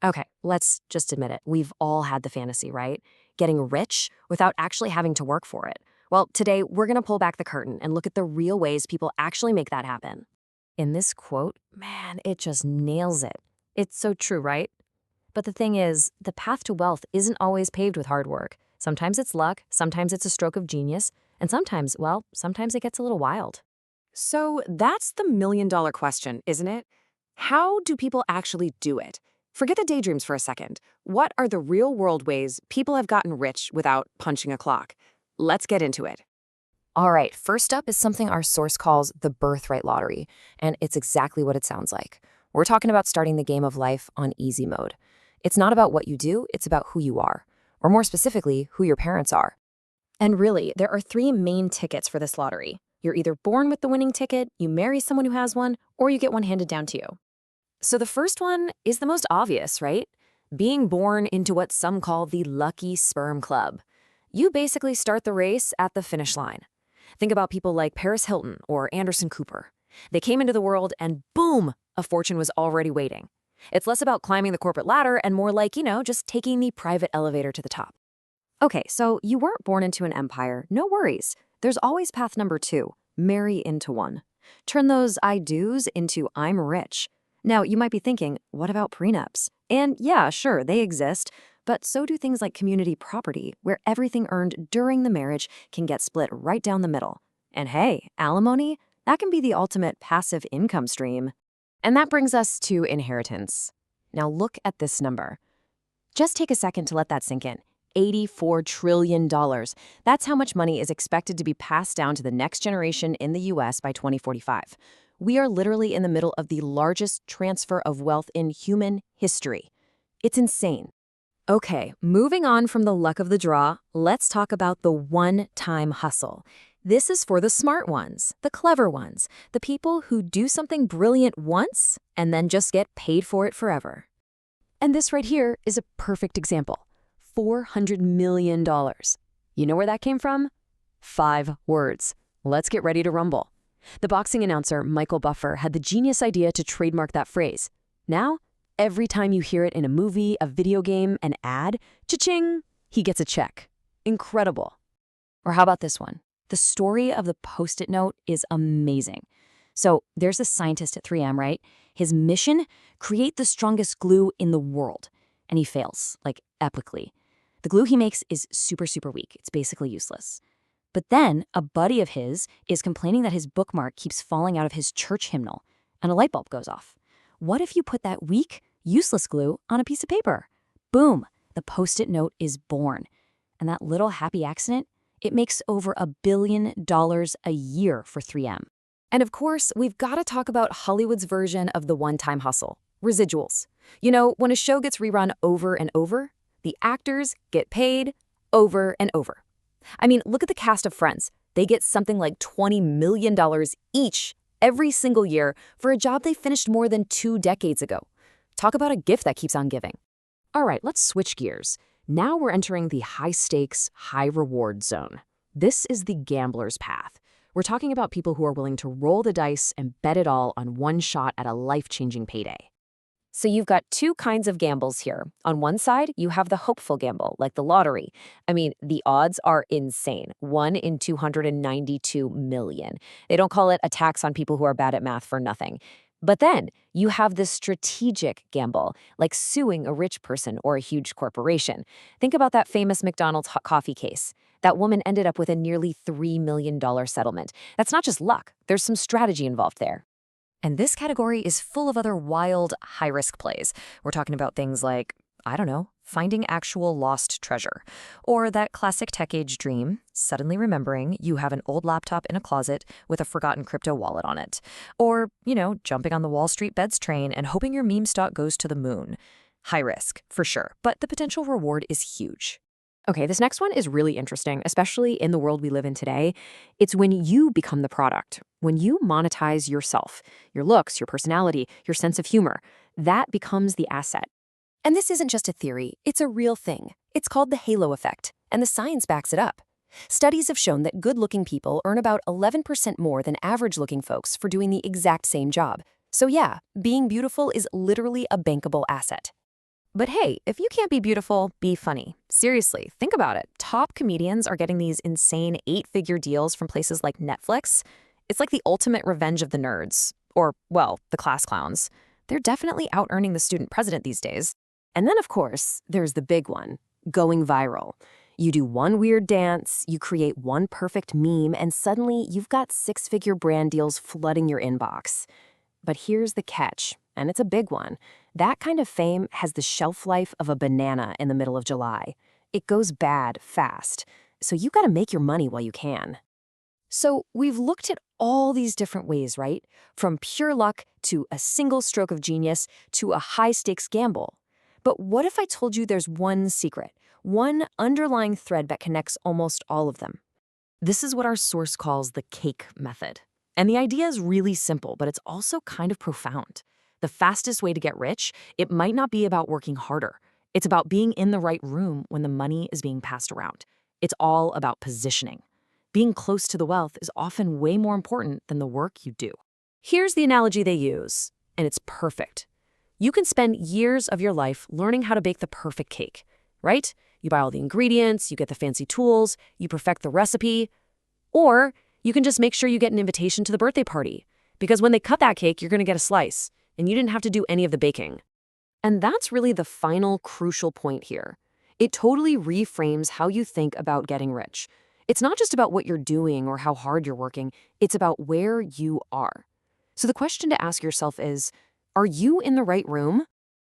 Okay, let's just admit it. We've all had the fantasy, right? Getting rich without actually having to work for it. Well, today we're going to pull back the curtain and look at the real ways people actually make that happen. In this quote, man, it just nails it. It's so true, right? But the thing is, the path to wealth isn't always paved with hard work. Sometimes it's luck, sometimes it's a stroke of genius, and sometimes, well, sometimes it gets a little wild. So that's the million-dollar question, isn't it? How do people actually do it? Forget the daydreams for a second. What are the real-world ways people have gotten rich without punching a clock? Let's get into it. All right, first up is something our source calls the birthright lottery, and it's exactly what it sounds like. We're talking about starting the game of life on easy mode. It's not about what you do, it's about who you are, or more specifically, who your parents are. And really, there are three main tickets for this lottery. You're either born with the winning ticket, you marry someone who has one, or you get one handed down to you. So the first one is the most obvious, right? Being born into what some call the lucky sperm club. You basically start the race at the finish line. Think about people like Paris Hilton or Anderson Cooper. They came into the world and boom, a fortune was already waiting. It's less about climbing the corporate ladder and more like, just taking the private elevator to the top. Okay, so you weren't born into an empire, no worries. There's always path number two, marry into one. Turn those I do's into I'm rich. Now, you might be thinking, what about prenups? And yeah, sure, they exist, but so do things like community property, where everything earned during the marriage can get split right down the middle. And hey, alimony? That can be the ultimate passive income stream. And that brings us to inheritance. Now look at this number. Just take a second to let that sink in. $84 trillion. That's how much money is expected to be passed down to the next generation in the US by 2045. We are literally in the middle of the largest transfer of wealth in human history. It's insane. Okay, moving on from the luck of the draw, let's talk about the one-time hustle. This is for the smart ones, the clever ones, the people who do something brilliant once and then just get paid for it forever. And this right here is a perfect example. $400 million. You know where that came from? 5 words. Let's get ready to rumble. The boxing announcer Michael Buffer had the genius idea to trademark that phrase. Now, every time you hear it in a movie, a video game, an ad, cha-ching, he gets a check. Incredible. Or how about this one? The story of the Post-it note is amazing. So there's a scientist at 3M, right? His mission, create the strongest glue in the world. And he fails, like epically. The glue he makes is super, super weak. It's basically useless. But then a buddy of his is complaining that his bookmark keeps falling out of his church hymnal, and a light bulb goes off. What if you put that weak, useless glue on a piece of paper? Boom, the Post-it note is born. And that little happy accident, it makes over $1 billion a year for 3M. And of course, we've got to talk about Hollywood's version of the one-time hustle, residuals. When a show gets rerun over and over, the actors get paid over and over. I mean, look at the cast of Friends. They get something like $20 million each every single year for a job they finished more than 2 decades ago. Talk about a gift that keeps on giving. All right, let's switch gears. Now we're entering the high-stakes, high-reward zone. This is the gambler's path. We're talking about people who are willing to roll the dice and bet it all on one shot at a life-changing payday. So you've got 2 kinds of gambles here. On one side, you have the hopeful gamble, like the lottery. I mean, the odds are insane. 1 in 292 million. They don't call it a tax on people who are bad at math for nothing. But then you have the strategic gamble, like suing a rich person or a huge corporation. Think about that famous McDonald's hot coffee case. That woman ended up with a nearly $3 million settlement. That's not just luck. There's some strategy involved there. And this category is full of other wild, high-risk plays. We're talking about things like, finding actual lost treasure. Or that classic tech-age dream, suddenly remembering you have an old laptop in a closet with a forgotten crypto wallet on it. Or, jumping on the Wall Street bets train and hoping your meme stock goes to the moon. High risk, for sure, but the potential reward is huge. Okay, this next one is really interesting, especially in the world we live in today. It's when you become the product, when you monetize yourself, your looks, your personality, your sense of humor. That becomes the asset. And this isn't just a theory, it's a real thing. It's called the halo effect, and the science backs it up. Studies have shown that good-looking people earn about 11% more than average-looking folks for doing the exact same job. So yeah, being beautiful is literally a bankable asset. But hey, if you can't be beautiful, be funny. Seriously, think about it. Top comedians are getting these insane 8-figure deals from places like Netflix. It's like the ultimate revenge of the nerds. Or, well, the class clowns. They're definitely out earning the student president these days. And then, of course, there's the big one, going viral. You do one weird dance, you create one perfect meme, and suddenly you've got 6-figure brand deals flooding your inbox. But here's the catch, and it's a big one. That kind of fame has the shelf life of a banana in the middle of July. It goes bad fast, so you gotta make your money while you can. So we've looked at all these different ways, right? From pure luck to a single stroke of genius to a high-stakes gamble. But what if I told you there's one secret, one underlying thread that connects almost all of them? This is what our source calls the cake method. And the idea is really simple, but it's also kind of profound. The fastest way to get rich, it might not be about working harder. It's about being in the right room when the money is being passed around. It's all about positioning. Being close to the wealth is often way more important than the work you do. Here's the analogy they use, and it's perfect. You can spend years of your life learning how to bake the perfect cake, right? You buy all the ingredients, you get the fancy tools, you perfect the recipe, or you can just make sure you get an invitation to the birthday party, because when they cut that cake, you're going to get a slice, and you didn't have to do any of the baking. And that's really the final crucial point here. It totally reframes how you think about getting rich. It's not just about what you're doing or how hard you're working, it's about where you are. So the question to ask yourself is, are you in the right room?